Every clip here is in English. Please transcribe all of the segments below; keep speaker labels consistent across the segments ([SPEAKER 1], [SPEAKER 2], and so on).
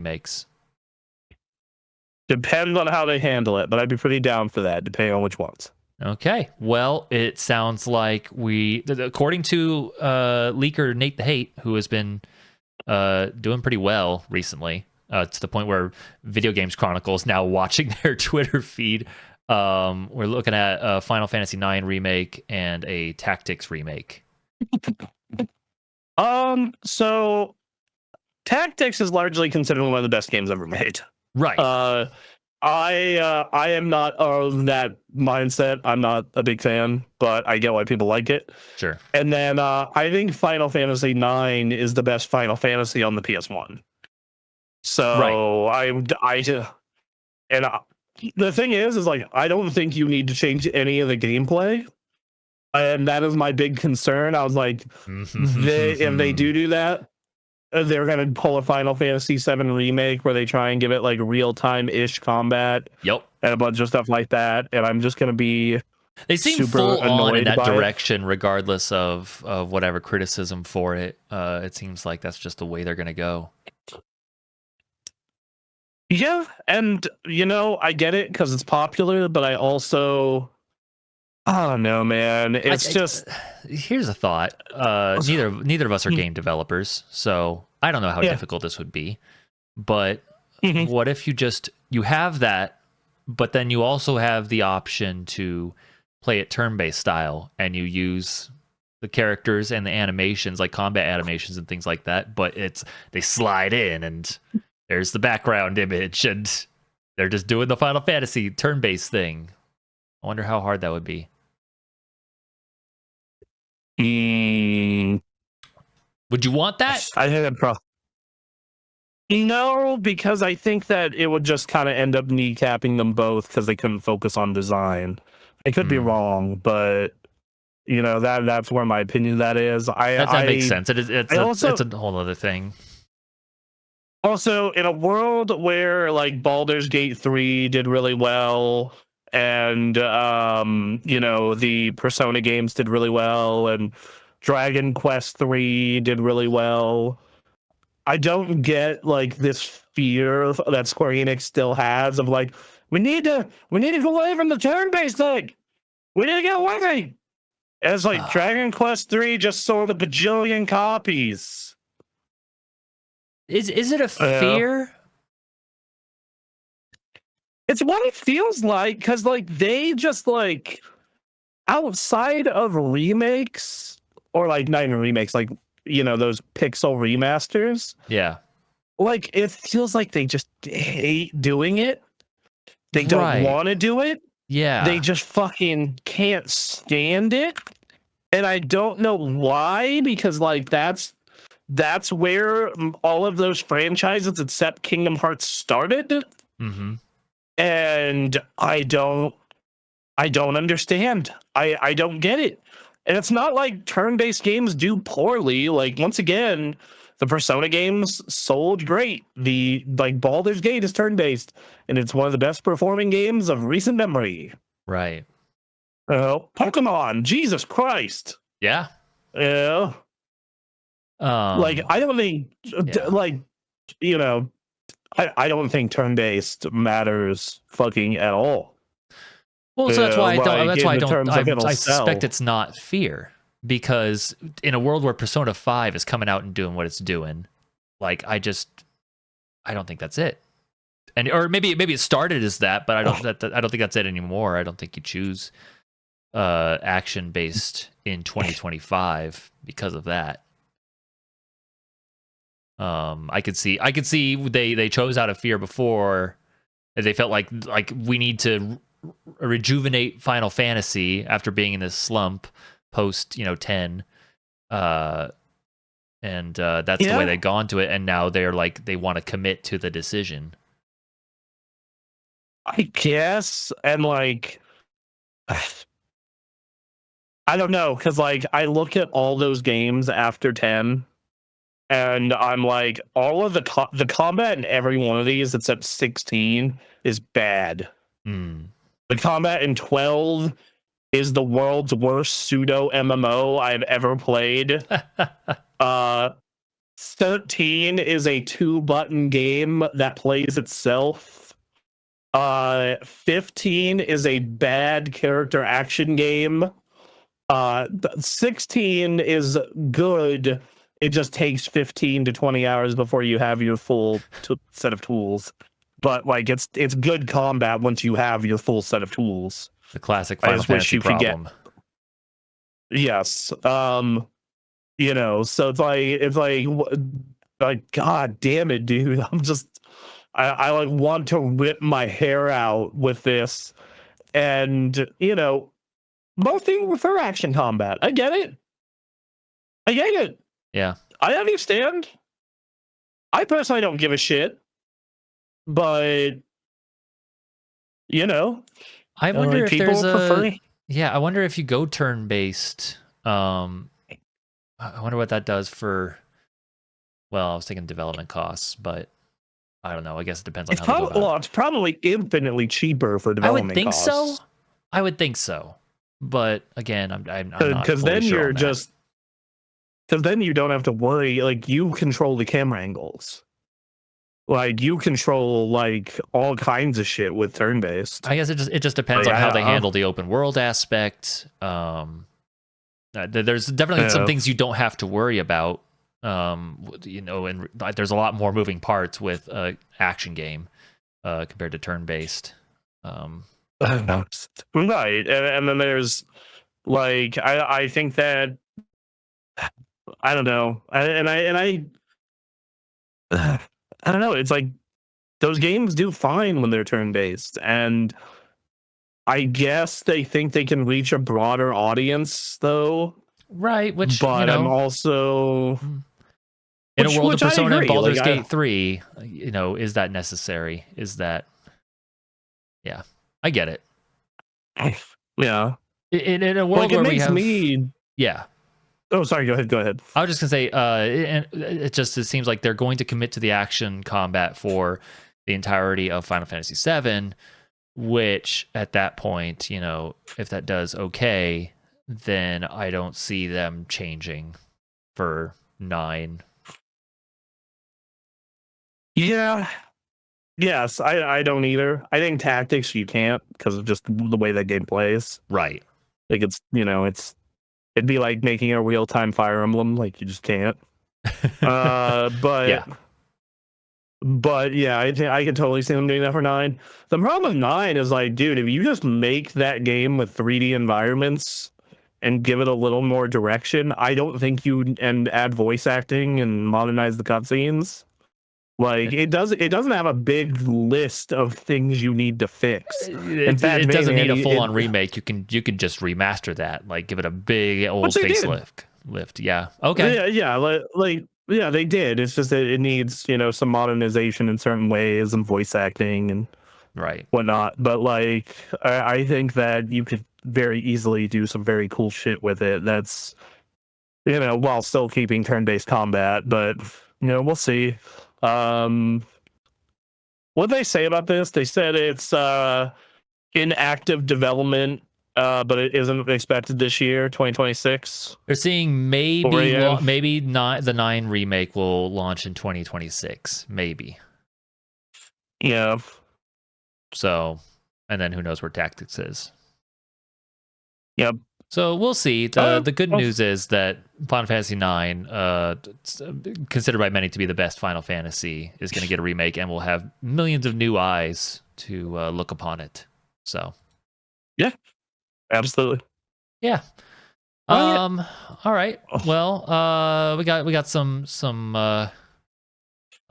[SPEAKER 1] makes.
[SPEAKER 2] Depends on how they handle it, but I'd be pretty down for that, depending on which ones.
[SPEAKER 1] Okay. Well, it sounds like according to leaker Nate the Hate, who has been doing pretty well recently, to the point where Video Games Chronicle is now watching their Twitter feed. We're looking at a Final Fantasy IX remake and a Tactics remake.
[SPEAKER 2] So Tactics is largely considered one of the best games ever made.
[SPEAKER 1] Right.
[SPEAKER 2] I am not of that mindset. I'm not a big fan, but I get why people like it.
[SPEAKER 1] Sure.
[SPEAKER 2] And then I think Final Fantasy IX is the best Final Fantasy on the PS1. So the thing is like I don't think you need to change any of the gameplay, and that is my big concern. I was like, if they do that, they're gonna pull a Final Fantasy VII remake where they try and give it like real time ish combat.
[SPEAKER 1] Yep.
[SPEAKER 2] And a bunch of stuff like that, and I'm just gonna be.
[SPEAKER 1] They seem
[SPEAKER 2] super
[SPEAKER 1] full on in
[SPEAKER 2] annoyed
[SPEAKER 1] that
[SPEAKER 2] by it.
[SPEAKER 1] direction, regardless of whatever criticism for it. It seems like that's just the way they're gonna go.
[SPEAKER 2] Yeah, and I get it because it's popular, but I also, I don't know, man. It's just.
[SPEAKER 1] Here's a thought. Neither of us are game developers, so I don't know how difficult this would be. But what if you have that, but then you also have the option to play it turn-based style, and you use the characters and the animations, like combat animations and things like that, but they slide in and there's the background image and they're just doing the Final Fantasy turn-based thing. I wonder how hard that would be. Would you want that?
[SPEAKER 2] I think no, because I think that it would just kind of end up kneecapping them both because they couldn't focus on design. I could be wrong, but that's where my opinion that is.
[SPEAKER 1] That makes sense. It's a whole other thing.
[SPEAKER 2] Also, in a world where like Baldur's Gate 3 did really well, and the Persona games did really well, and Dragon Quest 3 did really well, I don't get like this fear that Square Enix still has of like we need to go away from the turn-based thing. We need to get away. It's like Dragon Quest 3 just sold a bajillion copies.
[SPEAKER 1] Is it a fear?
[SPEAKER 2] It's what it feels like, because like they just like outside of remakes or like not even remakes, like those pixel remasters.
[SPEAKER 1] Yeah.
[SPEAKER 2] Like it feels like they just hate doing it. They don't want to do it.
[SPEAKER 1] Yeah.
[SPEAKER 2] They just fucking can't stand it. And I don't know why, because like that's where all of those franchises except Kingdom Hearts started.
[SPEAKER 1] Mm-hmm.
[SPEAKER 2] And I don't understand. I don't get it. And it's not like turn-based games do poorly. Like once again, the Persona games sold great. The Baldur's Gate is turn-based, and it's one of the best performing games of recent memory.
[SPEAKER 1] Right.
[SPEAKER 2] Pokemon, Jesus Christ.
[SPEAKER 1] Yeah.
[SPEAKER 2] Yeah. I don't think I don't think turn-based matters fucking at all.
[SPEAKER 1] Well, so that's why I suspect it's not fear, because in a world where Persona 5 is coming out and doing what it's doing, like I don't think that's it. Or maybe it started as that, but I don't think that's it anymore. I don't think you choose action based in 2025 because of that. I could see they chose out of fear before. They felt like we need to rejuvenate Final Fantasy after being in this slump post 10, and that's the way they've gone to it. And now they're like they want to commit to the decision,
[SPEAKER 2] I guess. And like I don't know, because like I look at all those games after 10, and I'm like, all of the combat in every one of these except 16 is bad. The combat in 12 is the world's worst pseudo MMO I've ever played. 13 is a 2-button game that plays itself. 15 is a bad character action game. 16 is good. It just takes 15 to 20 hours before you have your full set of tools. But like it's good combat once you have your full set of tools.
[SPEAKER 1] The classic Final Fantasy problem.
[SPEAKER 2] Yes. So it's like god damn it, dude. I like want to rip my hair out with this. And most people prefer action combat. I get it.
[SPEAKER 1] Yeah.
[SPEAKER 2] I understand. I personally don't give a shit. But
[SPEAKER 1] I wonder if
[SPEAKER 2] people prefer.
[SPEAKER 1] Yeah, I wonder if you go turn-based. I wonder what that does for. Well, I was thinking development costs, but I don't know. I guess it depends on how they go about it.
[SPEAKER 2] It's probably infinitely cheaper for development costs.
[SPEAKER 1] I would think so. But again, I'm not fully
[SPEAKER 2] then
[SPEAKER 1] sure
[SPEAKER 2] you're
[SPEAKER 1] on that.
[SPEAKER 2] just because then you don't have to worry. Like you control the camera angles. Like you control like all kinds of shit with turn-based.
[SPEAKER 1] I guess it just depends on how they handle the open world aspect. There's definitely some things you don't have to worry about. And there's a lot more moving parts with an action game compared to turn-based.
[SPEAKER 2] Right, and then there's like I think that I don't know, I don't know. It's like those games do fine when they're turn-based, and I guess they think they can reach a broader audience, though.
[SPEAKER 1] Right, which
[SPEAKER 2] but I'm also
[SPEAKER 1] in a world of Persona and Baldur's Gate 3, is that necessary? Is that? Yeah, I get it.
[SPEAKER 2] Yeah.
[SPEAKER 1] In a world where we have, yeah.
[SPEAKER 2] Oh, sorry. Go ahead.
[SPEAKER 1] I was just gonna say, it seems like they're going to commit to the action combat for the entirety of Final Fantasy VII, which at that point, if that does okay, then I don't see them changing for 9.
[SPEAKER 2] Yeah. Yes, I don't either. I think tactics you can't because of just the way that game plays.
[SPEAKER 1] Right.
[SPEAKER 2] Like it'd be like making a real-time Fire Emblem. Like you just can't. But yeah, I can totally see them doing that for 9. The problem with 9 is like, dude, if you just make that game with 3D environments and give it a little more direction, I don't think and add voice acting and modernize the cutscenes. Like it doesn't have a big list of things you need to fix.
[SPEAKER 1] In fact, it doesn't need a full-on remake. You can just remaster that, like give it a big old facelift. Yeah. Okay.
[SPEAKER 2] Yeah, they did. It's just that it needs some modernization in certain ways and voice acting and whatnot. But like I think that you could very easily do some very cool shit with it. That's while still keeping turn-based combat. But we'll see. What they say about this? They said it's in active development, but it isn't expected this year, 2026.
[SPEAKER 1] They're seeing maybe not the 9 remake will launch in 2026, maybe.
[SPEAKER 2] Yeah.
[SPEAKER 1] So, and then who knows where Tactics is?
[SPEAKER 2] Yep.
[SPEAKER 1] So we'll see. The good news is that Final Fantasy IX, considered by many to be the best Final Fantasy, is going to get a remake and will have millions of new eyes to look upon it. So,
[SPEAKER 2] yeah, absolutely.
[SPEAKER 1] Yeah. All right. Well, we got some.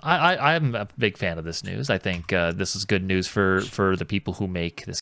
[SPEAKER 1] I'm a big fan of this news. I think this is good news for the people who make this